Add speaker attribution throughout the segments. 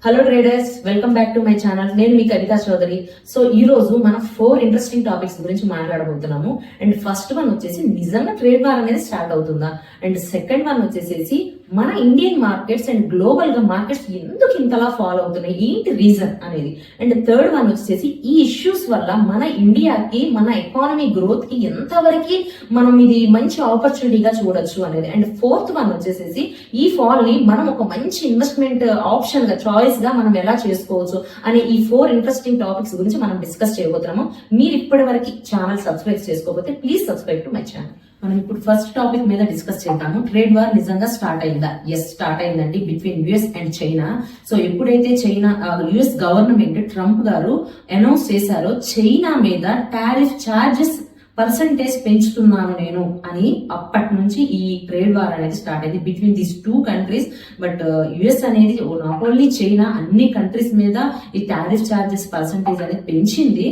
Speaker 1: Hello traders, welcome back to my channel. నేను మీ కవితా Chowdary. So ఈ రోజు మనం 4 ఇంట్రెస్టింగ్ టాపిక్స్ గురించి మాట్లాడబోతున్నాము. అండ్ ఫస్ట్ వన్ వచ్చేసి నిజంగా ట్రేడ్ వార్ అనేది స్టార్ట్ అవుతుందా, అండ్ సెకండ్ వన్ వచ్చేసి మన ఇండియన్ మార్కెట్స్ అండ్ గ్లోబల్ గా మార్కెట్స్ ఎందుకు ఇంతలా ఫాలో అవుతున్నాయి, ఏంటి రీజన్ అనేది. అండ్ థర్డ్ వన్ వచ్చేసి ఈ ఇష్యూస్ వల్ల మన ఇండియాకి, మన ఎకానమీ గ్రోత్ కి ఎంతవరకు మనం ఇది మంచి ఆపర్చునిటీగా చూడొచ్చు అనేది. అండ్ ఫోర్త్ వన్ వచ్చేసి ఈ ఫాల్ ని మనం ఒక మంచి ఇన్వెస్ట్మెంట్ ఆప్షన్ గా, చాయిస్ గా మనం ఎలా చేసుకోవచ్చు అనే ఈ 4 ఇంట్రెస్టింగ్ టాపిక్స్ గురించి మనం డిస్కస్ చేయబోతున్నాము. మీరు ఇప్పటి వరకు ఛానల్ సబ్స్క్రైబ్ చేసుకోకపోతే please subscribe to my channel. మనం ఇప్పుడు ఫస్ట్ టాపిక్ మీద డిస్కస్ చేద్దాము. ట్రేడ్ వార్ నిజంగా స్టార్ట్ అయిందా? ఎస్, స్టార్ట్ అయిందండి between US and China. So ఎప్పుడైతే చైనా యుఎస్ గవర్నమెంట్ ట్రంప్ గారు అనౌన్స్ చేశారో చైనా మీద టారిఫ్ చార్జెస్ పర్సంటేజ్ పెంచుతున్నాను నేను అని, అప్పటి నుంచి ఈ ట్రేడ్ వార్ అనేది స్టార్ట్ అయింది between these 2 countries. But US అనేది నాట్ ఓన్లీ చైనా, అన్ని కంట్రీస్ మీద ఈ టారిఫ్ చార్జెస్ పర్సంటేజ్ అనేది పెంచింది.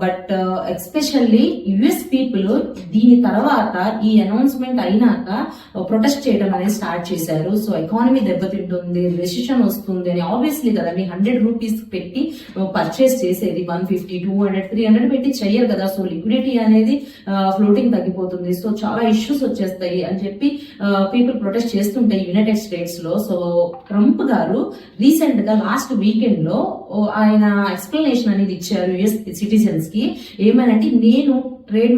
Speaker 1: బట్ ఎస్పెషల్లీ యుఎస్ పీపుల్ దీని తర్వాత ఈ అనౌన్స్మెంట్ అయినాక ప్రొటెస్ట్ చేయడం అనేది స్టార్ట్ చేశారు. సో ఎకానమీ దెబ్బతింటుంది, రెసిషన్ వస్తుంది అని. ఆబ్వియస్లీ కదా, మీ 100 రూపీస్ పెట్టి పర్చేస్ చేసేది 150, 200, 300 పెట్టి చెయ్యరు కదా. సో లిక్విడిటీ అనేది ఫ్లోటింగ్ తగ్గిపోతుంది. సో చాలా ఇష్యూస్ వచ్చేస్తాయి అని చెప్పి పీపుల్ ప్రొటెస్ట్ చేస్తుంటే యునైటెడ్ స్టేట్స్ లో. సో ట్రంప్ గారు రీసెంట్ గా లాస్ట్ వీకెండ్ లో ఆయన ఎక్స్ప్లెనేషన్ అనేది ఇచ్చారు యుఎస్ సిటిజన్స్ కి. ఏమనంటే, నేను ట్రేడ్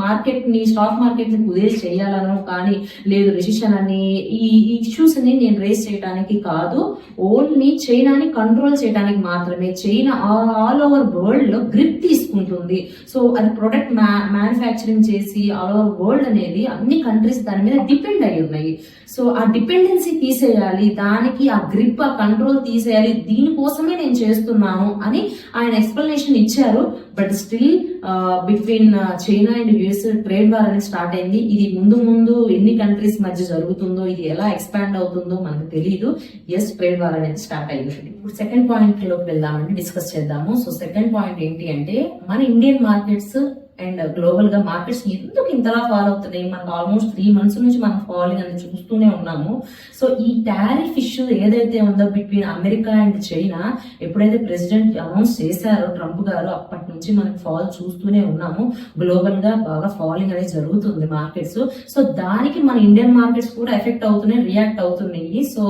Speaker 1: మార్కెట్ ని, స్టాక్ మార్కెట్ ని కుదేసి చేయాలను, కానీ లేదు రెసిషన్ అని ఈ ఇష్యూస్ ని నేను రేస్ చేయడానికి కాదు, ఓన్లీ చైనాని కంట్రోల్ చేయడానికి మాత్రమే. చైనా ఆల్ ఓవర్ వరల్డ్ లో గ్రిప్ తీసుకుంటుంది. సో అది ప్రొడక్ట్ మ్యానుఫ్యాక్చరింగ్ చేసి ఆల్ ఓవర్ వరల్డ్ అనేది అన్ని కంట్రీస్ దాని మీద డిపెండ్ అయి ఉన్నాయి. సో ఆ డిపెండెన్సీ తీసేయాలి, దానికి ఆ గ్రిప్, ఆ కంట్రోల్ తీసేయాలి, దీనికోసమే నేను చేస్తున్నాను అని ఆయన ఎక్స్ప్లెనేషన్ ఇచ్చారు. But still between China and US trade war అనేది స్టార్ట్ అయింది. ఇది ముందు ఎన్ని కంట్రీస్ మధ్య జరుగుతుందో, ఇది ఎలా ఎక్స్పాండ్ అవుతుందో మనకు తెలియదు. ఎస్, ట్రేడ్ వార్ అనేది స్టార్ట్ అయింది. ఇప్పుడు సెకండ్ పాయింట్ లోకి వెళ్దామండి, డిస్కస్ చేద్దాము. సో సెకండ్ పాయింట్ ఏంటి అంటే, మన ఇండియన్ మార్కెట్స్ అండ్ గ్లోబల్ గా మార్కెట్స్ ఎందుకు ఇంతలా ఫాలో అవుతున్నాయి. మనకు ఆల్మోస్ట్ 3 months నుంచి మనం ఫాలోయింగ్ అనేది చూస్తూనే ఉన్నాము. సో ఈ టారిఫ్ ఇష్యూ ఏదైతే ఉందో బిట్వీన్ అమెరికా అండ్ చైనా, ఎప్పుడైతే ప్రెసిడెంట్ అనౌన్స్ చేశారో ట్రంప్ గారు, అప్పటి నుంచి మనకి ఫాల్ చూస్తూనే ఉన్నాము. గ్లోబల్ గా బాగా ఫాలోయింగ్ అనేది జరుగుతుంది మార్కెట్స్. సో దానికి మన ఇండియన్ మార్కెట్స్ కూడా ఎఫెక్ట్ అవుతున్నాయి, రియాక్ట్ అవుతున్నాయి. సో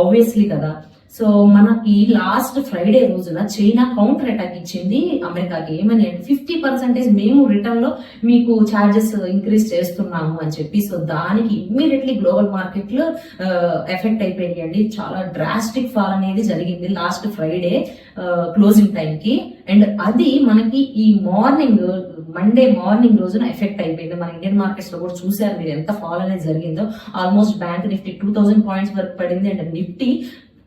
Speaker 1: ఆబ్వియస్లీ కదా. సో మనకి లాస్ట్ ఫ్రైడే రోజున చైనా కౌంటర్ అటాక్ ఇచ్చింది అమెరికాకి. ఏమని అంటే, 50% మేము రిటర్న్ లో మీకు ఛార్జెస్ ఇంక్రీజ్ చేస్తున్నాము అని చెప్పి. సో దానికి ఇమ్మీడియట్లీ గ్లోబల్ మార్కెట్ లో ఎఫెక్ట్ అయిపోయాయండి. చాలా డ్రాస్టిక్ ఫాల్ అనేది జరిగింది లాస్ట్ ఫ్రైడే క్లోజింగ్ టైం కి. అండ్ అది మనకి ఈ మండే మార్నింగ్ రోజున ఎఫెక్ట్ అయిపోయింది. మన ఇండియన్ మార్కెట్స్ లో కూడా చూసారు మీరు ఎంత ఫాల్ అనేది జరిగిందో. ఆల్మోస్ట్ బ్యాంక్ నిఫ్టీ 2000 పాయింట్స్ వరకు పడింది, అండ్ నిఫ్టీ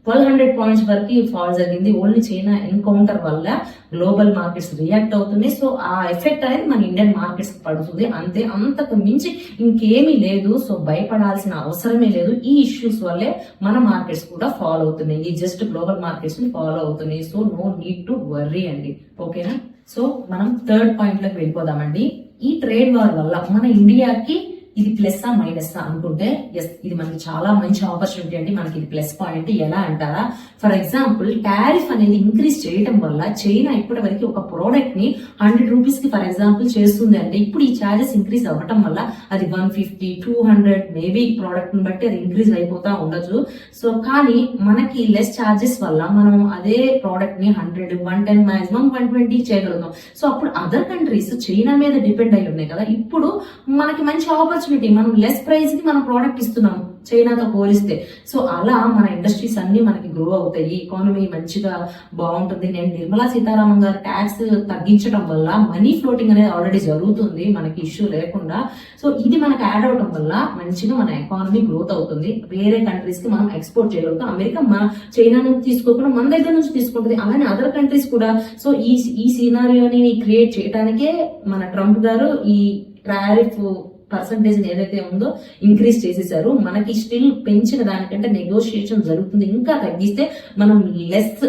Speaker 1: 1200 పాయింట్స్ వరకు ఫాల్ జరిగింది. ఓన్లీ చైనా ఎన్కౌంటర్ వల్ల గ్లోబల్ మార్కెట్స్ రియాక్ట్ అవుతున్నాయి. సో ఆ ఎఫెక్ట్ అనేది మన ఇండియన్ మార్కెట్స్ పడుతుంది అంతే, అంతకు మించి ఇంకేమీ లేదు. సో భయపడాల్సిన అవసరమే లేదు. ఈ ఇష్యూస్ వల్లే మన మార్కెట్స్ కూడా ఫాలో అవుతున్నాయి, జస్ట్ గ్లోబల్ మార్కెట్స్ ని ఫాలో అవుతున్నాయి. So no need to worry అండి, ఓకేనా. సో మనం థర్డ్ పాయింట్ లోకి వెళ్ళిపోదామండి. ఈ ట్రేడ్ వార్ వల్ల మన ఇండియాకి ఇది ప్లస్సా మైనస్సా అనుకుంటే, ఎస్, ఇది మనకి చాలా మంచి ఆపర్చునిటీ అండి. మనకి ఇది ప్లస్ పాయింట్. ఎలా అంటారా, ఫర్ ఎగ్జాంపుల్ టారిఫ్ అనేది ఇంక్రీజ్ చేయడం వల్ల చైనా ఇప్పటి వరకు ఒక ప్రోడక్ట్ ని 100 రూపీస్ కి ఫర్ ఎగ్జాంపుల్ చేస్తుంది అంటే, ఇప్పుడు ఈ ఛార్జెస్ ఇంక్రీజ్ అవ్వటం వల్ల అది 150, 200 మేబీ ప్రోడక్ట్ ని బట్టి అది ఇంక్రీజ్ అయిపోతా ఉండొచ్చు. సో కానీ మనకి లెస్ ఛార్జెస్ వల్ల మనం అదే ప్రోడక్ట్ ని 100, 110, మాక్సిమం 120 చేయగలుగుతాం. సో అప్పుడు అదర్ కంట్రీస్ చైనా మీద డిపెండ్ అయి ఉన్నాయి కదా, ఇప్పుడు మనకి మంచి ఆపర్చునిటీ. మనం లెస్ ప్రైస్ కి మనం ప్రోడక్ట్ ఇస్తున్నాం చైనాతో పోలిస్తే. సో అలా మన ఇండస్ట్రీస్ అన్ని మనకి గ్రో అవుతాయి, ఎకానమీ మంచిగా బాగుంటుంది. నేను నిర్మలా సీతారామన్ గారు ట్యాక్స్ తగ్గించడం వల్ల మనీ ఫ్లోటింగ్ అనేది ఆల్రెడీ జరుగుతుంది, మనకి ఇష్యూ లేకుండా. సో ఇది మనకి యాడ్ అవడం వల్ల మంచిగా మన ఎకానమీ గ్రోత్ అవుతుంది. వేరే కంట్రీస్ కి మనం ఎక్స్పోర్ట్ చేయగలుగుతాం. అమెరికా చైనా నుంచి తీసుకోకుండా మన దగ్గర నుంచి తీసుకుంటుంది, అలానే అదర్ కంట్రీస్ కూడా. సో ఈ సినారియోని క్రియేట్ చేయడానికే మన ట్రంప్ గారు ఈ టారిఫ్ పర్సంటేజ్ ఏదైతే ఉందో ఇంక్రీజ్ చేసేసారు. మనకి స్టిల్ పెంచిన దానికంటే నెగోషియేషన్ జరుగుతుంది. ఇంకా తగ్గిస్తే మనం లెస్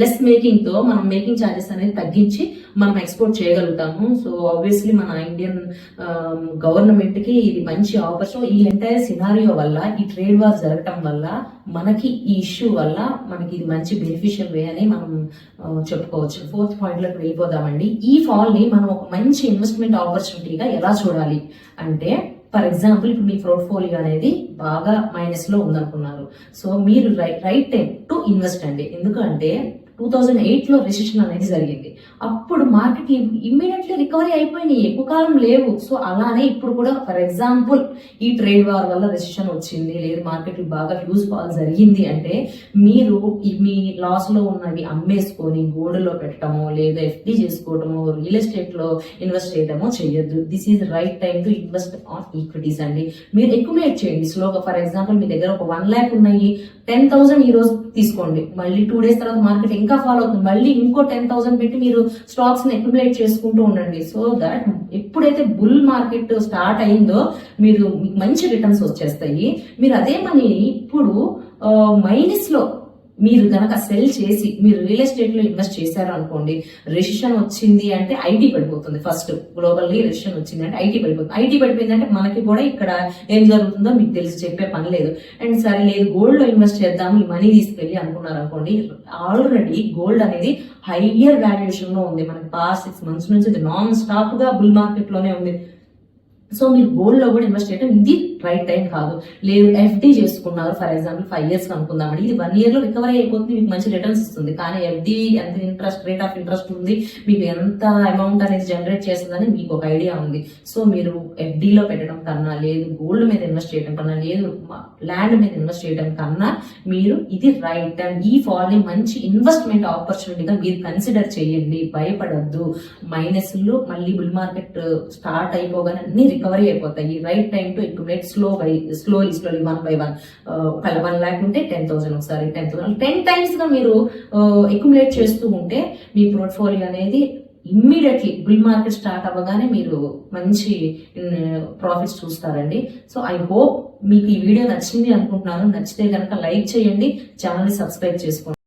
Speaker 1: లెస్ మేకింగ్ తో మనం మేకింగ్ ఛార్జెస్ అనేది తగ్గించి మనం ఎక్స్పోర్ట్ చేయగలుగుతాము. సో ఆబ్వియస్లీ మన ఇండియన్ గవర్నమెంట్ కి ఇది మంచి ఆఫర్. సో ఈ ఎంటైర్ సినారియో వల్ల, ఈ ట్రేడ్ వార్ జరగటం వల్ల, మనకి ఈ ఇష్యూ వల్ల మనకి ఇది మంచి బెనిఫిషియల్ వే అని మనం చెప్పుకోవచ్చు. 4th పాయింట్ లోకి వెళ్ళిపోదామండి. ఈ ఫాల్ ని మనం ఒక మంచి ఇన్వెస్ట్మెంట్ ఆపర్చునిటీగా ఎలా చూడాలి అంటే, ఫర్ ఎగ్జాంపుల్ ఇప్పుడు మీ పోర్ట్ఫోలియో అనేది బాగా మైనస్ లో ఉందనుకున్నారు. సో మీరు రైట్ టైం టు ఇన్వెస్ట్ అండి. ఎందుకంటే 2008 లో రిసెషన్ అనేది జరిగింది. అప్పుడు మార్కెట్ ఇమ్మీడియట్లీ రికవరీ అయిపోయినాయి, ఎక్కువ కాలం లేవు. సో అలానే ఇప్పుడు కూడా ఫర్ ఎగ్జాంపుల్ ఈ ట్రేడ్ వార్ వల్ల రిసెషన్ వచ్చింది, లేదు మార్కెట్ బాగా హ్యూజ్ ఫాల్ జరిగింది అంటే, మీరు మీ లాస్ లో ఉన్నవి అమ్మేసుకొని గోల్డ్ లో పెట్టడమో, లేదా ఎఫ్డి చేసుకోవటమో, రియల్ ఎస్టేట్ లో ఇన్వెస్ట్ చేయడమో చేయొద్దు. This is right time to invest on equities అండి. మీరు అక్యుములేట్ చేయండి స్లోగా. ఫర్ ఎగ్జాంపుల్ మీ దగ్గర ఒక 1 lakh ఉన్నాయి, 10,000 ఈ రోజు తీసుకోండి. మళ్ళీ 2 days తర్వాత మార్కెట్ ఇంకా ఫాలో అవుతుంది, మళ్ళీ ఇంకో 10,000 పెట్టి మీరు స్టాక్స్ ని అక్యుములేట్ చేసుకుంటూ ఉండండి. సో దట్ ఎప్పుడైతే బుల్ మార్కెట్ స్టార్ట్ అయిందో మీకు మంచి రిటర్న్స్ వచ్చేస్తాయి. మీరు అదే మనీని ఇప్పుడు మైనస్ లో మీరు గనక సెల్ చేసి మీరు రియల్ ఎస్టేట్ లో ఇన్వెస్ట్ చేశారు అనుకోండి, రెసిషన్ వచ్చింది అంటే ఐటీ పడిపోతుంది. ఫస్ట్ గ్లోబల్లీ రెసిషన్ వచ్చింది అంటే ఐటీ పడిపోతుంది. ఐటీ పడిపోయింది అంటే మనకి కూడా ఇక్కడ ఏం జరుగుతుందో మీకు తెలిసి చెప్పే పని లేదు. అండ్ సరే లేదు గోల్డ్ లో ఇన్వెస్ట్ చేద్దాము ఈ మనీ తీసుకెళ్ళి అనుకున్నారు అనుకోండి, ఆల్రెడీ గోల్డ్ అనేది హయ్యర్ వాల్యుయేషన్ లో ఉంది. మనకి పాస్ట్ 6 months నుంచి ఇది నాన్ స్టాప్ గా బుల్ మార్కెట్ లోనే ఉంది. సో మీరు గోల్డ్ లో కూడా ఇన్వెస్ట్ చేయడం ఇది రైట్ టైం కాదు. లేదు ఎఫ్డి చేసుకున్నారు ఫర్ ఎగ్జాంపుల్ 5 years అనుకుందామండి, ఇది 1 year లో రికవరీ అయిపోతుంది, మీకు మంచి రిటర్న్స్ ఇస్తుంది. కానీ ఎఫ్డి ఎంత ఇంట్రెస్ట్ రేట్ ఆఫ్ ఇంట్రెస్ట్ ఉంది, మీకు ఎంత అమౌంట్ అనేది జనరేట్ చేస్తుందని మీకు ఒక ఐడియా ఉంది. సో మీరు ఎఫ్డి లో పెట్టడం కన్నా, లేదు గోల్డ్ మీద ఇన్వెస్ట్ చేయడం కన్నా, లేదు ల్యాండ్ మీద ఇన్వెస్ట్ చేయడం కన్నా, మీరు ఇది రైట్ టైం. ఈ ఫాల్ ని మంచి ఇన్వెస్ట్మెంట్ ఆపర్చునిటీగా మీరు కన్సిడర్ చేయండి. భయపడద్దు. మైనస్లు మళ్ళీ బుల్ మార్కెట్ స్టార్ట్ అయిపోగానే అన్ని రికవరీ అయిపోతాయి. Right time to accumulate slowly 1 by 1. 1 lakh ఉంటే 10,000 ఒకసారి 10,000 10 times గా మీరు అక్యుములేట్ చేస్తూ ఉంటే మీ పోర్ట్ఫోలియో అనేది ఇమ్మీడియట్లీ బుల్ మార్కెట్ స్టార్ట్ అవ్వగానే మీరు మంచి ప్రాఫిట్స్ చూస్తారండి. సో ఐ హోప్ మీకు ఈ వీడియో నచ్చింది అనుకుంటున్నాను. నచ్చితే కనుక లైక్ చేయండి, ఛానల్ ని సబ్స్క్రైబ్ చేసుకోండి.